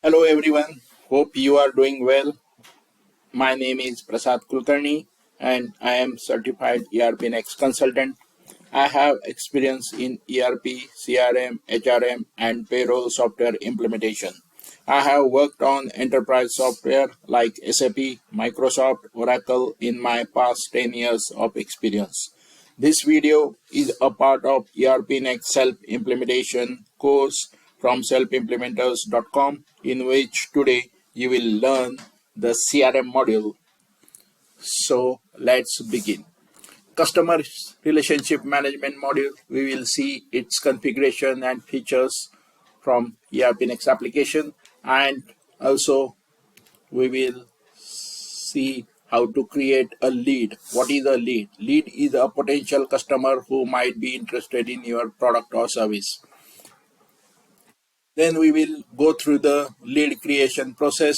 Hello everyone, hope you are doing well. My name is Prasad Kulkarni and I am certified ERPNext consultant. I have experience in ERP, CRM, HRM and payroll software implementation. I have worked on enterprise software like SAP, Microsoft, Oracle in my past 10 years of experience. This video is a part of ERPNext self-implementation course from selfimplementers.com, in which today you will learn the CRM module. So let's begin. Customer relationship management module, we will see its configuration and features from ERPNext application, and also we will see how to create a lead. What is a lead? Lead is a potential customer who might be interested in your product or service. Then we will go through the lead creation process,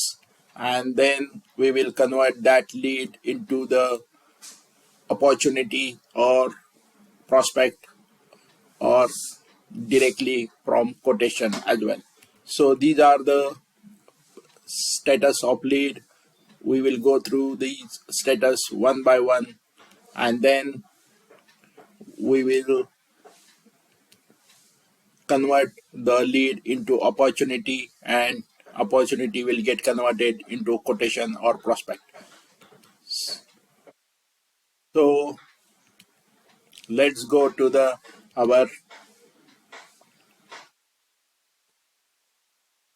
and then we will convert that lead into the opportunity or prospect or directly from quotation as well. So these are the status of lead. We will go through these status one by one, and then we will convert the lead into opportunity, and opportunity will get converted into quotation or prospect. So let's go to the our,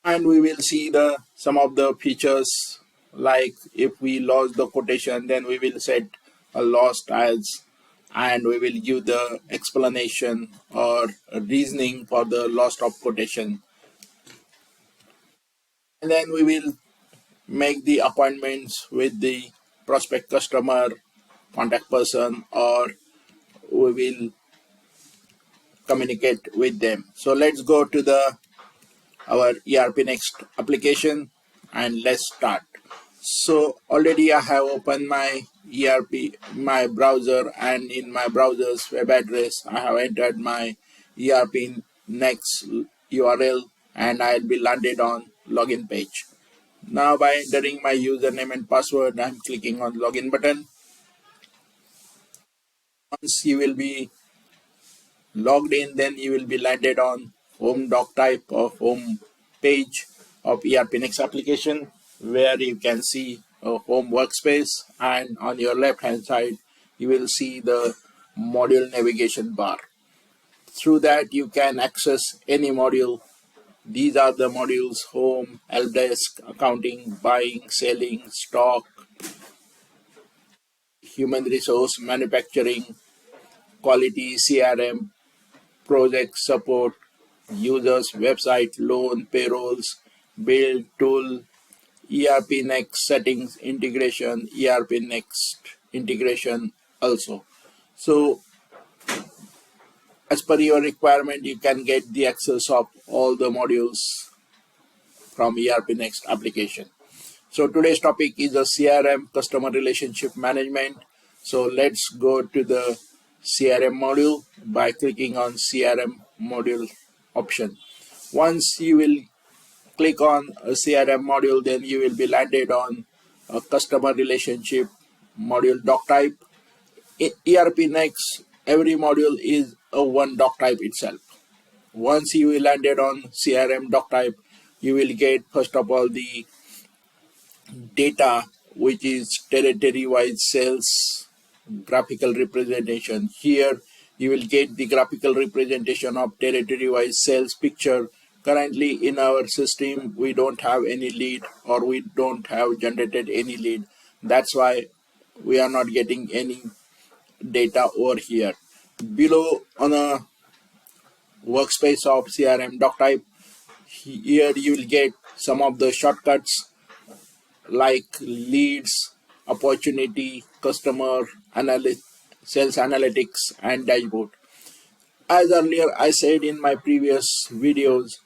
and we will see the some of the features, like if we lost the quotation, then we will set a lost as, and we will give the explanation or reasoning for the loss of quotation, and then we will make the appointments with the prospect customer contact person, or we will communicate with them. So let's go to the our ERPNext application and let's start. So already I have opened my my browser, and in my browser's web address I have entered my ERPNext URL, and I'll be landed on login page. Now by entering my username and password, I'm clicking on login button. Once you will be logged in, then you will be landed on home doc type or home page of ERPNext application, where you can see a home workspace, and on your left hand side you will see the module navigation bar. Through that you can access any module. These are the modules: home, help desk, accounting, buying, selling, stock, human resource, manufacturing, quality, CRM, project support, users, website, loan, payrolls, build, tool, ERPNext settings, integration, ERPNext integration also. So as per your requirement, you can get the access of all the modules from ERPNext application. So today's topic is a CRM, customer relationship management. So let's go to the CRM module by clicking on CRM module option. Once you will click on a CRM module, then you will be landed on a customer relationship module doc type. In ERPNext, every module is a one doc type itself. Once you will landed on CRM doc type, you will get first of all the data, which is territory wise sales graphical representation. Here you will get the graphical representation of territory wise sales picture. Currently in our system we don't have any lead, or we don't have generated any lead. That's why we are not getting any data over here. Below on a workspace of CRM doc type, here you will get some of the shortcuts like leads, opportunity, customer, sales analytics, and dashboard. As earlier I said in my previous videos,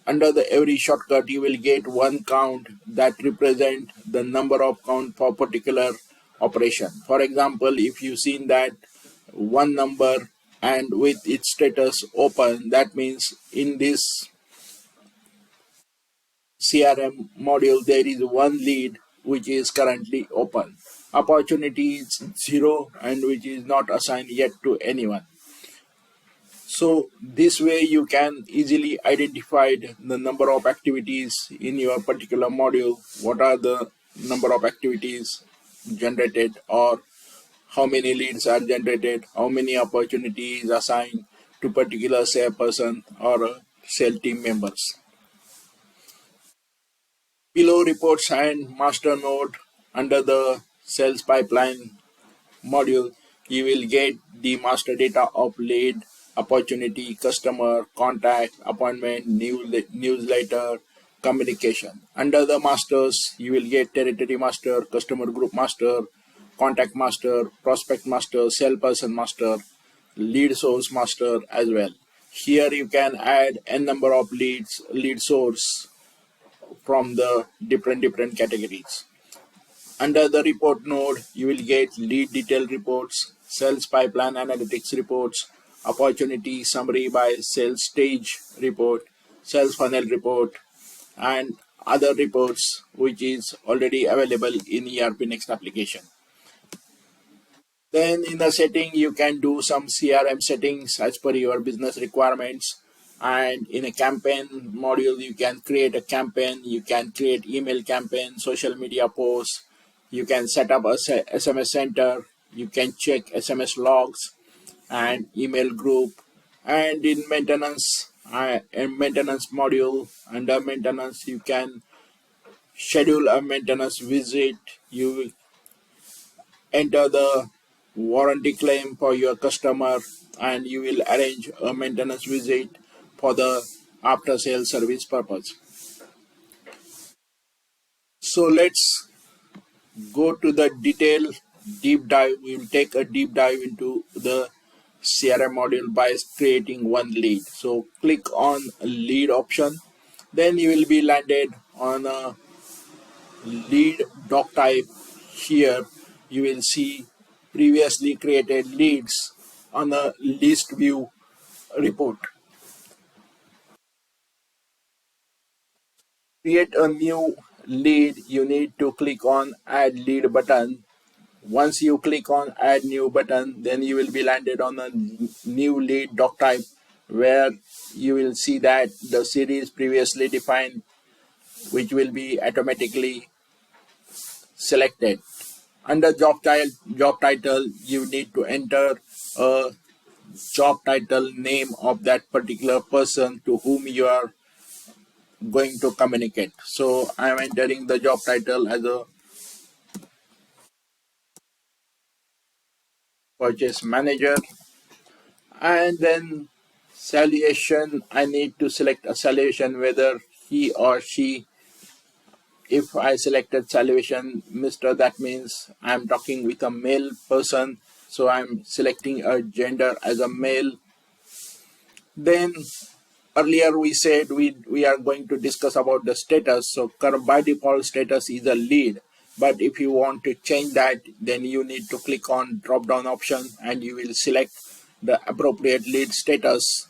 under the every shortcut you will get one count that represent the number of count for particular operation. For example, if you seen that one number and with its status open, that means in this CRM module, there is one lead which is currently open. Opportunity is 0 and which is not assigned yet to anyone. So this way you can easily identify the number of activities in your particular module, what are the number of activities generated, or how many leads are generated, how many opportunities assigned to particular salesperson or sales team members. Below reports and master node under the sales pipeline module, you will get the master data of lead, opportunity, customer, contact, appointment, newsletter, communication. Under the masters, you will get territory master, customer group master, contact master, prospect master, salesperson master, lead source master as well. Here you can add n number of lead source from the different categories. Under the report node, you will get lead detail reports, sales pipeline analytics reports, opportunity summary by sales stage report, sales funnel report, and other reports which is already available in ERPNext application. Then in the setting, you can do some CRM settings as per your business requirements. And in a campaign module, you can create a campaign, you can create email campaign, social media posts, you can set up a SMS center, you can check SMS logs and email group. And in maintenance module, under maintenance, you can schedule a maintenance visit. You enter the warranty claim for your customer and you will arrange a maintenance visit for the after sales service purpose. So let's go to the deep dive. We will take a deep dive into the CRM module by creating one lead. So click on lead option, then you will be landed on a lead doc type. Here you will see previously created leads on a list view report. Create a new lead, you need to click on add lead button. Once you click on add new button, then you will be landed on a new lead doc type where you will see that the series previously defined which will be automatically selected. Under job title, you need to enter a job title name of that particular person to whom you are going to communicate. So I am entering the job title as a purchase manager, and then salutation, I need to select a salutation whether he or she. If I selected salutation Mr., that means I'm talking with a male person, so I'm selecting a gender as a male. Then earlier we said we are going to discuss about the status. So by default status is a lead, but if you want to change that, then you need to click on drop down option and you will select the appropriate lead status,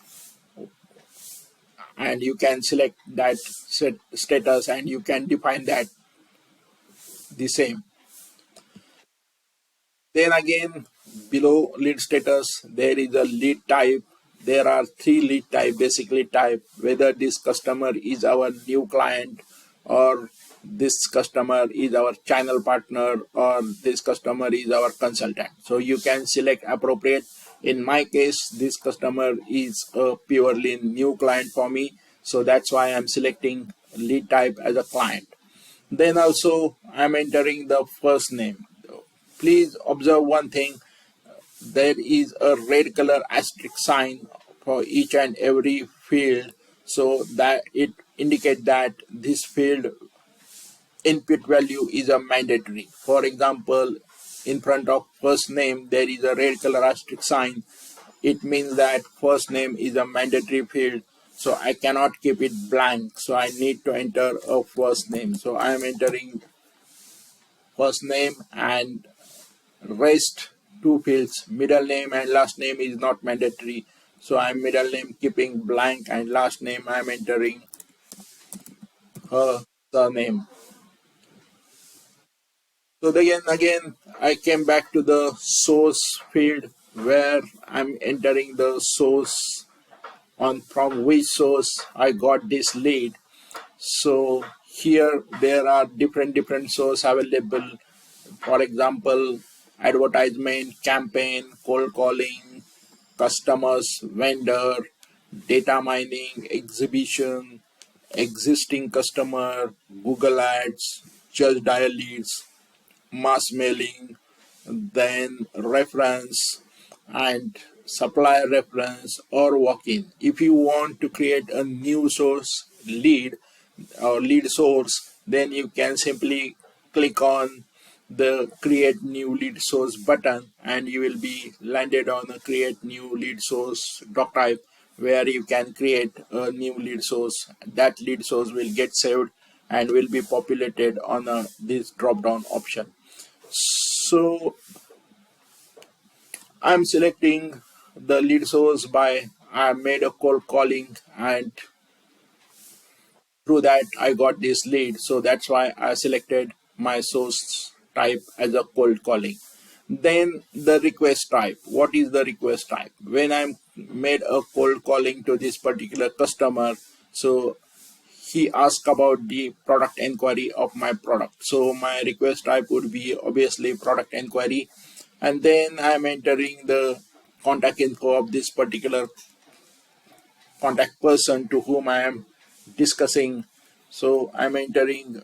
and you can select that status and you can define that the same. Then again, below lead status, there is a lead type. There are 3 lead type, basically type, whether this customer is our new client, or this customer is our channel partner, or this customer is our consultant. So you can select appropriate. In my case, this customer is a purely new client for me. So that's why I'm selecting lead type as a client. Then also I'm entering the first name. Please observe one thing. There is a red color asterisk sign for each and every field, so that it indicates that this field input value is a mandatory. For example, in front of first name there is a red color asterisk sign. It means that first name is a mandatory field, so I cannot keep it blank. So I need to enter a first name. So I am entering first name, and rest 2 fields, middle name and last name is not mandatory. So I'm middle name keeping blank, and last name I'm entering her surname. So again, I came back to the source field where I'm entering the source on from which source I got this lead. So here there are different sources available. For example, advertisement, campaign, cold calling, customers, vendor, data mining, exhibition, existing customer, Google Ads, just dial leads, mass mailing, then reference and supplier reference or walk-in. If you want to create a new source lead or lead source, then you can simply click on the create new lead source button and you will be landed on a create new lead source doc type where you can create a new lead source. That lead source will get saved and will be populated on this drop down option. So I'm selecting the lead source by I made a cold calling and through that I got this lead. So that's why I selected my source type as a cold calling. Then the request type. What is the request type? When I made a cold calling to this particular customer, so he asked about the product inquiry of my product. So my request type would be obviously product inquiry. And then I'm entering the contact info of this particular contact person to whom I am discussing. So I'm entering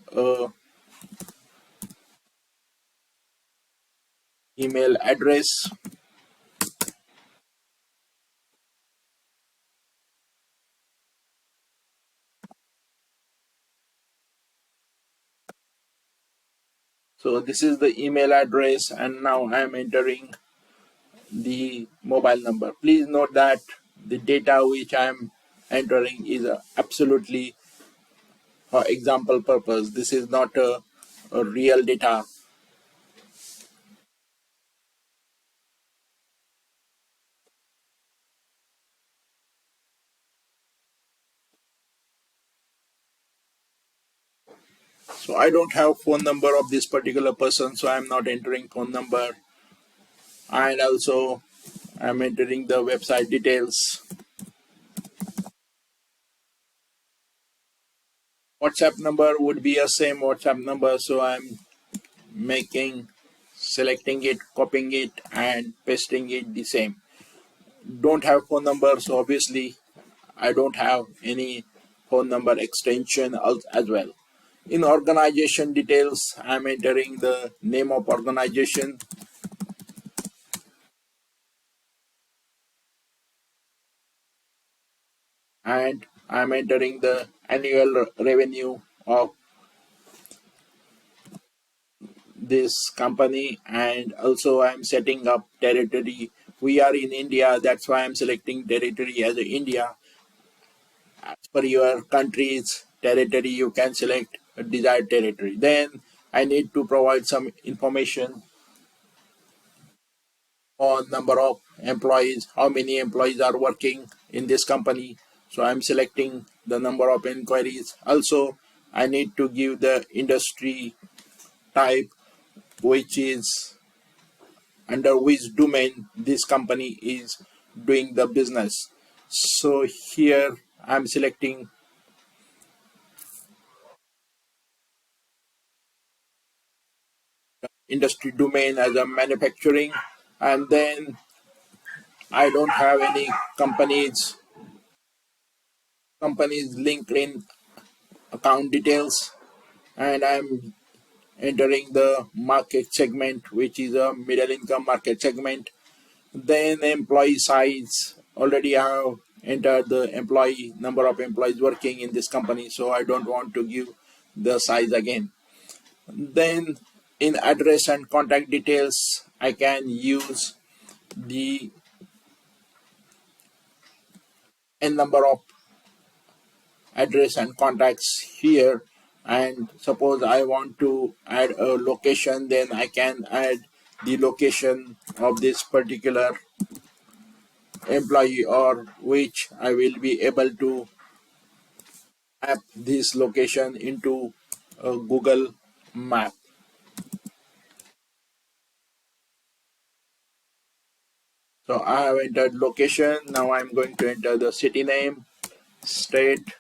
email address. So this is the email address and now I'm entering the mobile number. Please note that the data which I'm entering is absolutely for example purpose. This is not a real data. So I don't have phone number of this particular person, so I'm not entering phone number. And also I'm entering the website details. WhatsApp number would be a same WhatsApp number, so I'm making selecting it, copying it and pasting it the same. Don't have phone number, so obviously I don't have any phone number extension as well. In organization details, I'm entering the name of organization and I'm entering the annual revenue of this company, and also I'm setting up territory. We are in India, that's why I'm selecting territory as India. As per your country's territory, you can select a desired territory. Then I need to provide some information on number of employees, how many employees are working in this company. So I'm selecting the number of inquiries. Also, I need to give the industry type, which is under which domain this company is doing the business. So here I'm selecting industry domain as a manufacturing, and then I don't have any companies LinkedIn account details, and I'm entering the market segment, which is a middle income market segment. Then employee size, already I have entered the employee number of employees working in this company, so I don't want to give the size again. Then in address and contact details, I can use the n number of address and contacts here. And suppose I want to add a location, then I can add the location of this particular employee or which I will be able to map this location into a Google map. So I have entered location. Now I'm going to enter the city name, state.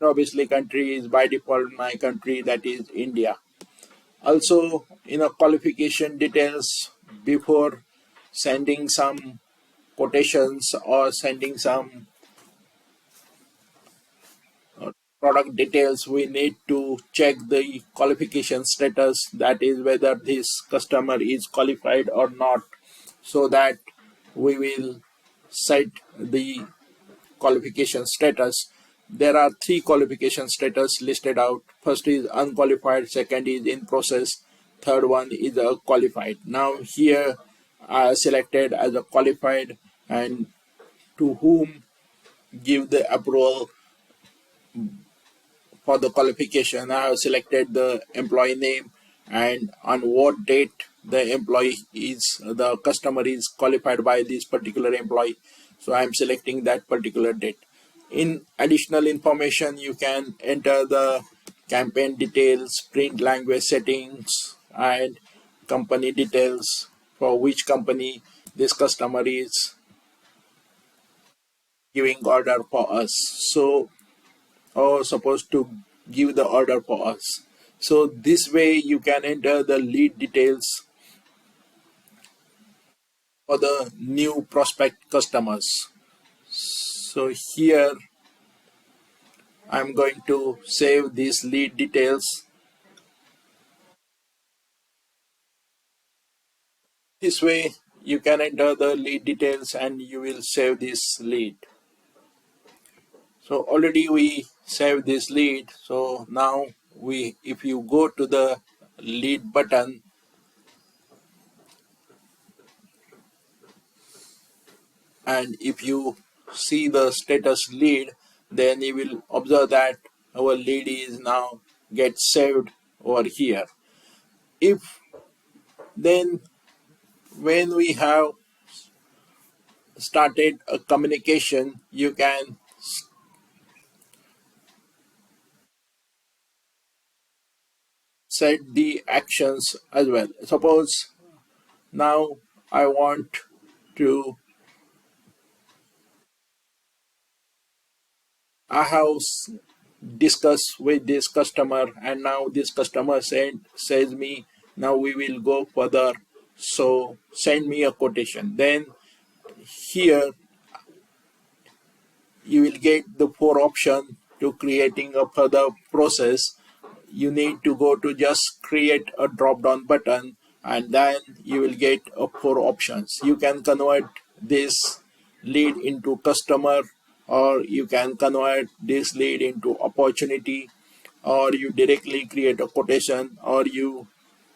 Obviously, country is by default my country, that is India. Also, qualification details before sending some quotations or sending some product details, we need to check the qualification status, that is whether this customer is qualified or not, so that we will set the qualification status. There are three qualification status listed out. First is unqualified, second is in process, third one is a qualified. Now here I selected as a qualified, and to whom give the approval for the qualification. I have selected the employee name and on what date the customer is qualified by this particular employee. So I am selecting that particular date. In additional information, you can enter the campaign details, print language settings, and company details for which company this customer is giving order for us. So or supposed to give the order for us. So this way you can enter the lead details for the new prospect customers. So here I'm going to save these lead details. This way you can enter the lead details and you will save this lead. So already we saved this lead. So now if you go to the lead button, and if you see the status lead, then you will observe that our lead is now get saved over here. If then when we have started a communication, you can set the actions as well. Suppose now I want to I have discussed with this customer, and now this customer says me, now we will go further, so send me a quotation. Then here you will get the four options to creating a further process. You need to go to just create a drop down button, and then you will get four options. You can convert this lead into customer, or you can convert this lead into opportunity, or you directly create a quotation, or you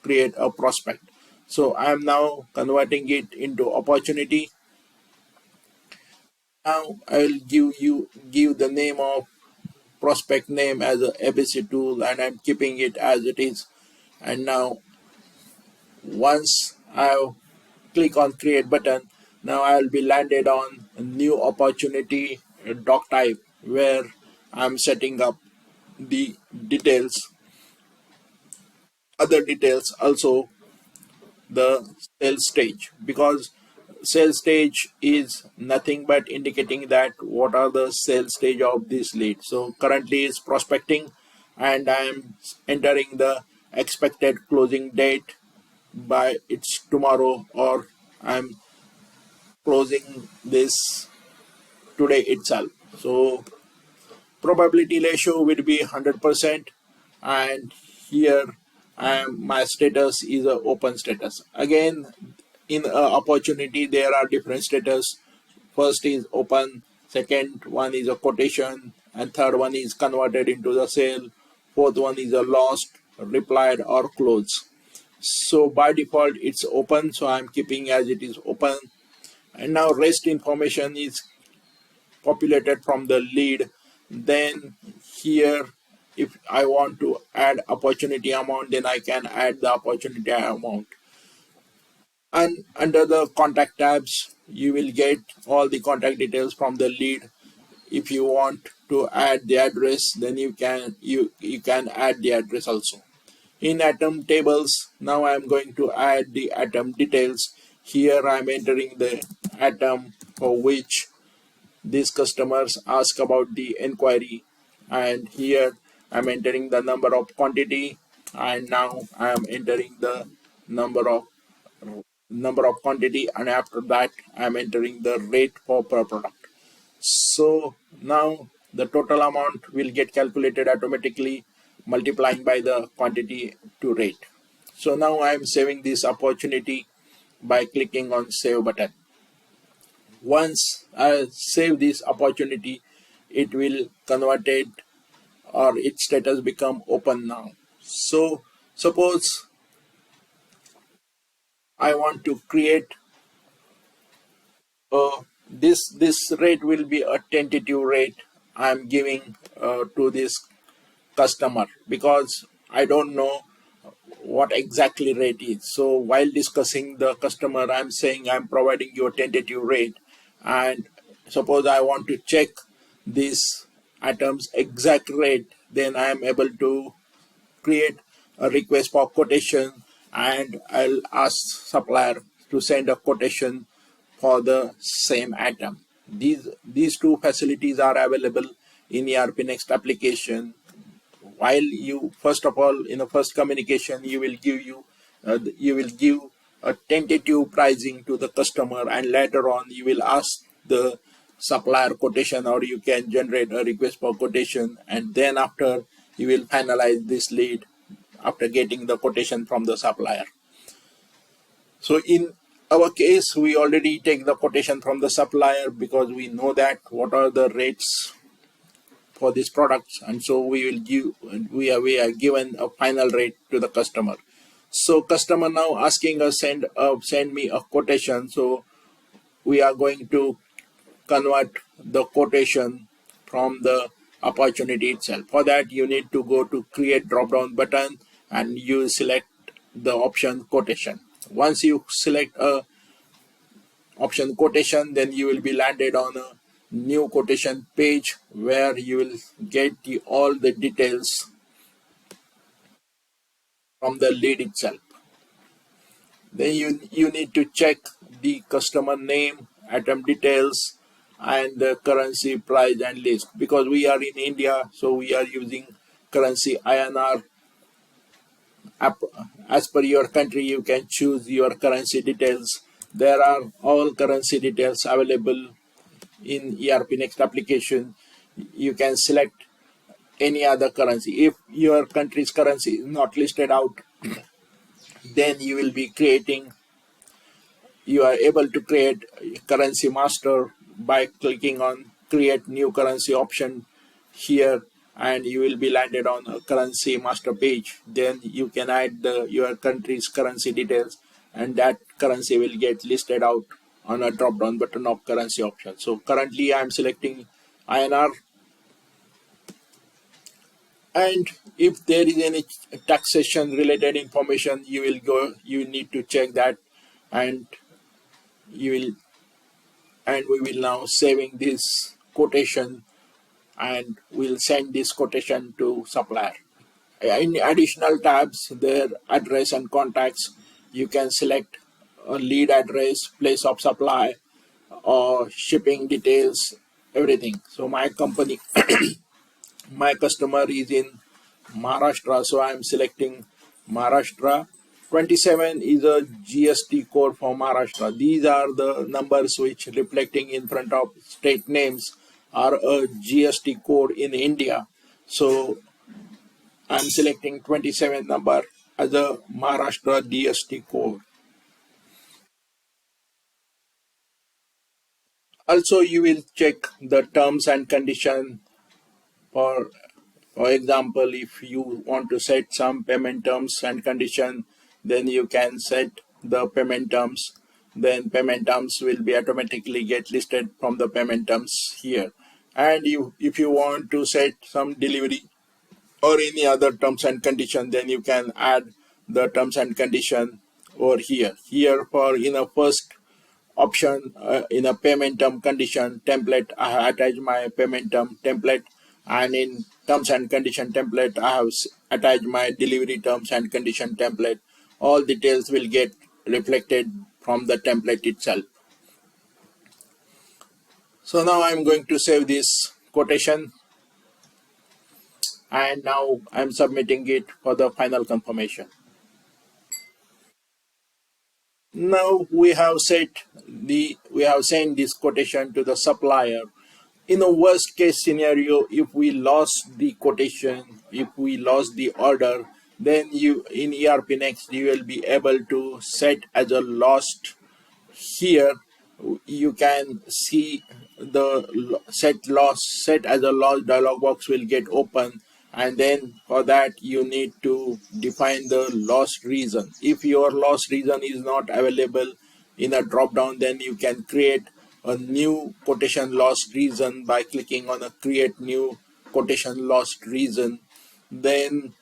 create a prospect. So I am now converting it into opportunity. Now I will give the name of prospect name as a ABC tool, and I'm keeping it as it is. And now once I click on create button, now I'll be landed on a new opportunity doc type, where I'm setting up the details, other details, also the sales stage, because sales stage is nothing but indicating that what are the sales stage of this lead. So currently is prospecting, and I am entering the expected closing date by it's tomorrow, or I'm closing this today itself. So probability ratio will be 100%, and here my status is a open status. Again, in opportunity there are different status. First is open, second one is a quotation, and third one is converted into the sale, fourth one is a lost, replied, or closed. So by default it's open, so I'm keeping as it is open. And now rest information is populated from the lead. Then here, if I want to add opportunity amount, then I can add the opportunity amount. And under the contact tabs, you will get all the contact details from the lead. if you want to add the address, then you can add the address also. In atom tables, now I'm going to add the atom details. Here I'm entering the atom for which these customers ask about the inquiry, and here I'm entering the number of quantity, and now I'm entering the number of quantity, and after that I'm entering the rate for per product. So now the total amount will get calculated automatically, multiplying by the quantity to rate. So now I'm saving this opportunity by clicking on save button. Once I save this opportunity, it will convert it, or its status become open now. So suppose I want to create this rate will be a tentative rate I'm giving to this customer, because I don't know what exactly rate is. So while discussing the customer, I'm saying I'm providing you a tentative rate, and suppose I want to check this item's exact rate, then I am able to create a request for quotation, and I'll ask supplier to send a quotation for the same item. These two facilities are available in ERPNext application. While you, first of all, in the first communication, you will give a tentative pricing to the customer, and later on you will ask the supplier quotation, or you can generate a request for quotation, and then after you will finalize this lead after getting the quotation from the supplier. So in our case, we already take the quotation from the supplier because we know that what are the rates for these products, and so we are given a final rate to the customer. So customer now asking us send me a quotation. So we are going to convert the quotation from the opportunity itself. For that, you need to go to create drop down button, and you select the option quotation. Once you select a option quotation, then you will be landed on a new quotation page where you will get all the details from the lead itself. Then you need to check the customer name, item details, and the currency, price, and list. Because we are in India, so we are using currency INR. As per your country, you can choose your currency details. There are all currency details available in ERPNext application. You can select any other currency. If your country's currency is not listed out, then you are able to create currency master by clicking on create new currency option here, and you will be landed on a currency master page. Then you can add your country's currency details, and that currency will get listed out on a drop down button of currency option. So currently I'm selecting INR, and if there is any taxation related information, you need to check that, and you will and we will now saving this quotation, and we'll send this quotation to supplier. In additional tabs, their address and contacts, you can select a lead address, place of supply, or shipping details, everything. So my company, my customer is in Maharashtra, so I'm selecting Maharashtra. 27 is a GST code for Maharashtra. These are the numbers which reflecting in front of state names are a GST code in India. So I'm selecting 27 number as a Maharashtra GST code. Also, you will check the terms and condition. For example, if you want to set some payment terms and condition, then you can set the payment terms. Then payment terms will be automatically get listed from the payment terms here. And if you want to set some delivery or any other terms and condition, then you can add the terms and condition over here. Here for in a first option in a payment term condition template. I have attached my payment term template, and in terms and condition template I have attached my delivery terms and condition template. All details will get reflected from the template itself. So now I'm going to save this quotation, and now I'm submitting it for the final confirmation. Now we have sent this quotation to the supplier. In a worst case scenario, if we lost the quotation, if we lost the order, then you in ERPNext you will be able to set as a lost. Here you can see the set as a loss dialog box will get open, and then for that you need to define the loss reason. If your loss reason is not available in a drop down, then you can create a new quotation loss reason by clicking on a create new quotation loss reason. Then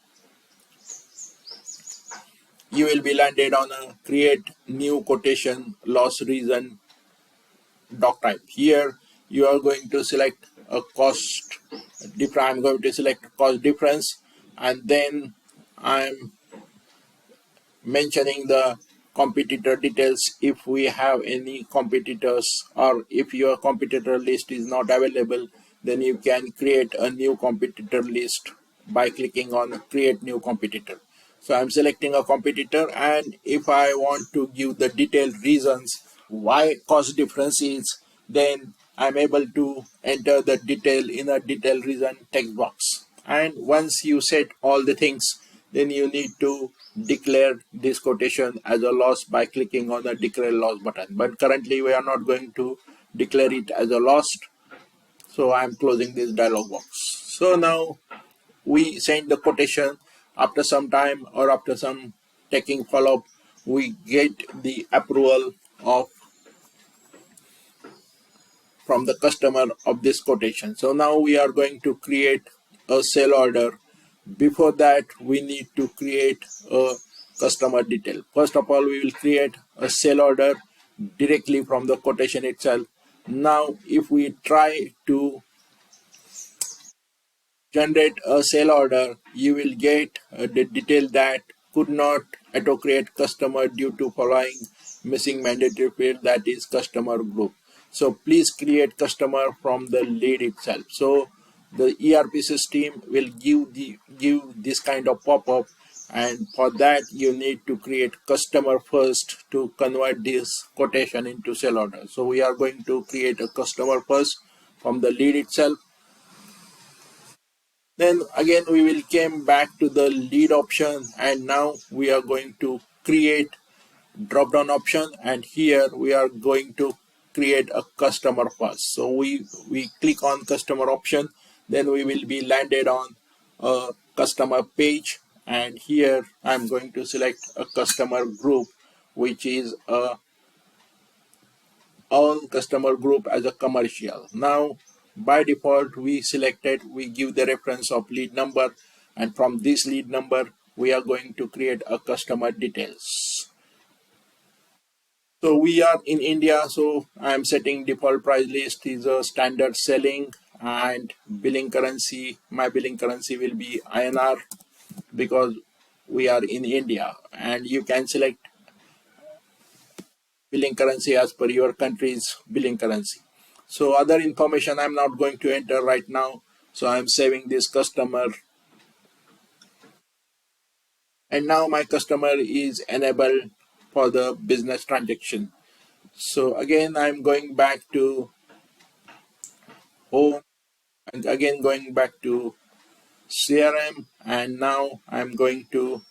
you will be landed on a create new quotation loss reason doc type. Here you are going to select a cost difference. I'm going to select cost difference, and then I'm mentioning the competitor details if we have any competitors, or if your competitor list is not available, then you can create a new competitor list by clicking on create new competitor. So I'm selecting a competitor, and if I want to give the detailed reasons why cost difference is, then I'm able to enter the detail in a detail reason text box. And once you set all the things, then you need to declare this quotation as a loss by clicking on the declare loss button. But currently we are not going to declare it as a loss, so I'm closing this dialog box. So now we send the quotation. After some time or after some taking follow-up, we get the approval of from the customer of this quotation. So now we are going to create a sale order. Before that, we need to create a customer detail. First of all, we will create a sale order directly from the quotation itself. Now, if we try to generate a sale order, you will get the detail that could not auto create customer due to following missing mandatory field, that is customer group. So please create customer from the lead itself. So the ERP system will give this kind of pop-up, and for that you need to create customer first to convert this quotation into sale order. So we are going to create a customer first from the lead itself. Then again we will came back to the lead option, and now we are going to create drop down option, and here we are going to create a customer first. So we click on customer option, then we will be landed on a customer page, and here I'm going to select a customer group, which is a all customer group as a commercial. Now by default we give the reference of lead number, and from this lead number we are going to create a customer details. So we are in India, so I am setting default price list is a standard selling, and billing currency, my billing currency will be INR because we are in India, and you can select billing currency as per your country's billing currency. So other information I'm not going to enter right now. So I'm saving this customer, and now my customer is enabled for the business transaction. So again I'm going back to home, and again going back to CRM, and now I'm going to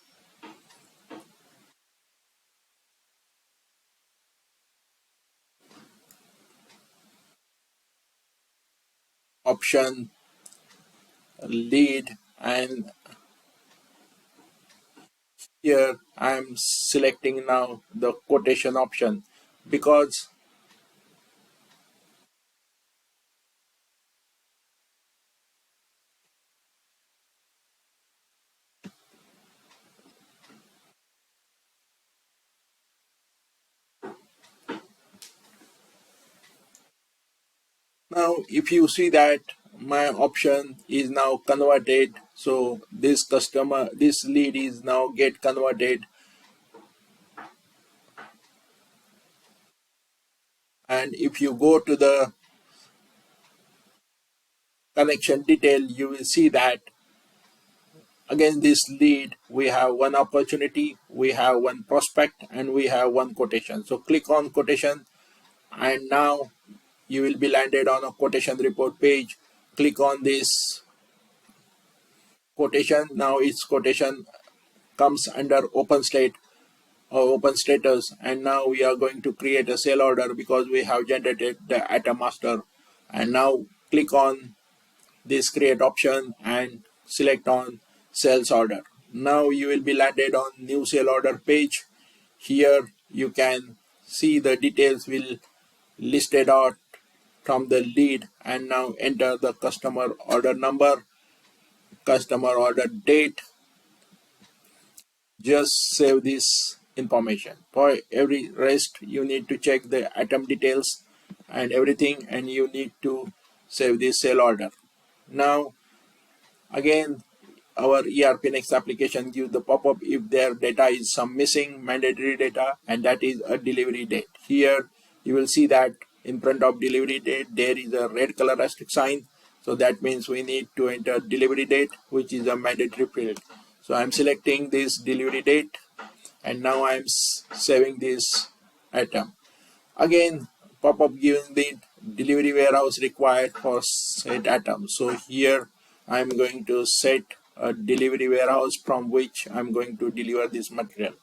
option lead, and here I'm selecting now the quotation option because Now, if you see that my option is now converted, so this lead is now get converted, and if you go to the connection detail, you will see that again this lead, we have one opportunity, we have one prospect, and we have one quotation. So click on quotation, and now you will be landed on a quotation report page. Click on this quotation. Now its quotation comes under open state or open status, and now we are going to create a sale order because we have generated the item master. And now click on this create option and select on sales order. Now you will be landed on new sale order page. Here you can see the details will listed out from the lead, and now enter the customer order number, customer order date. Just save this information. For every rest you need to check the item details and everything, and you need to save this sale order. Now again, our ERPNext application gives the pop-up if their data is some missing mandatory data, and that is a delivery date. Here you will see that in front of delivery date there is a red color asterisk sign, so that means we need to enter delivery date, which is a mandatory field. So I'm selecting this delivery date, and now I'm saving this item. Again, pop-up giving the delivery warehouse required for set item. So here I'm going to set a delivery warehouse from which I'm going to deliver this material,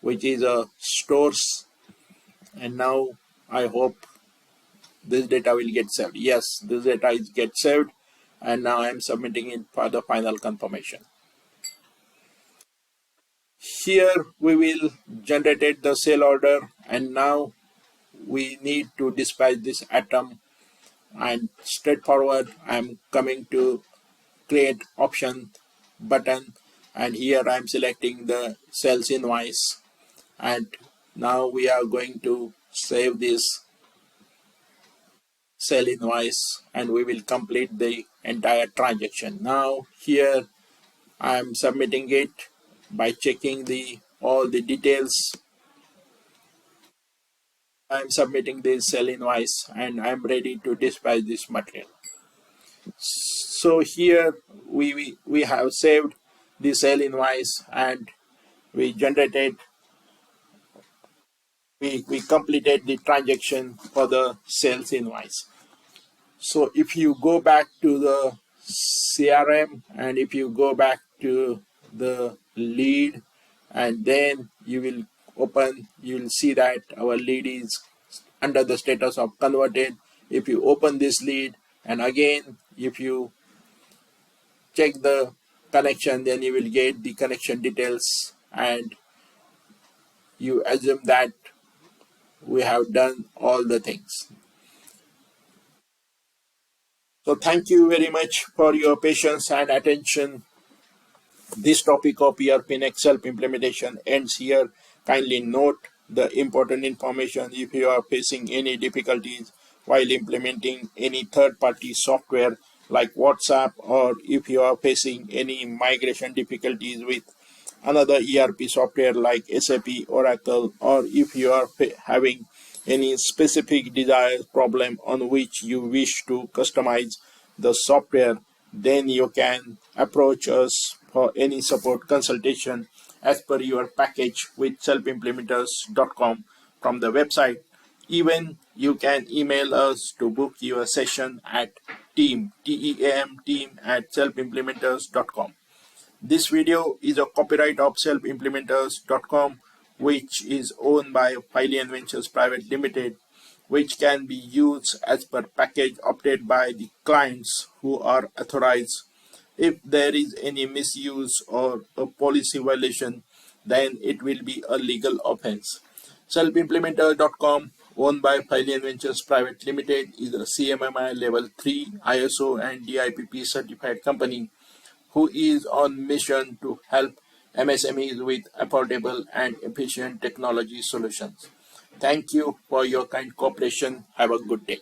which is a stores. And now I hope this data will get saved. Yes, this data is get saved, and now I'm submitting it for the final confirmation. Here we will generate the sale order, and now we need to dispatch this item, and straightforward I'm coming to create option button, and here I'm selecting the sales invoice, and now we are going to save this sale invoice, and we will complete the entire transaction. Now here I'm submitting it by checking the all the details. I'm submitting this sale invoice, and I'm ready to dispatch this material. So here we have saved the sale invoice, and we generated, we completed the transaction for the sales invoice. So if you go back to the CRM, and if you go back to the lead, and then you will open, you will see that our lead is under the status of converted. If you open this lead, and again if you check the connection, then you will get the connection details, and you assume that we have done all the things. So thank you very much for your patience and attention. This topic of ERPNext self-implementation ends here. Kindly note the important information. If you are facing any difficulties while implementing any third-party software like WhatsApp, or if you are facing any migration difficulties with another ERP software like SAP, Oracle, or if you are having any specific desired problem on which you wish to customize the software, then you can approach us for any support consultation as per your package with selfimplementers.com from the website. Even you can email us to book your session at team at selfimplementers.com. This video is a copyright of selfimplementers.com, which is owned by Philian Ventures Private Limited, which can be used as per package opted by the clients who are authorized. If there is any misuse or a policy violation, then it will be a legal offense. Selfimplementer.com, owned by Philian Ventures Private Limited, is a CMMI Level 3 ISO and DIPP certified company who is on mission to help MSMEs with affordable and efficient technology solutions. Thank you for your kind cooperation. Have a good day.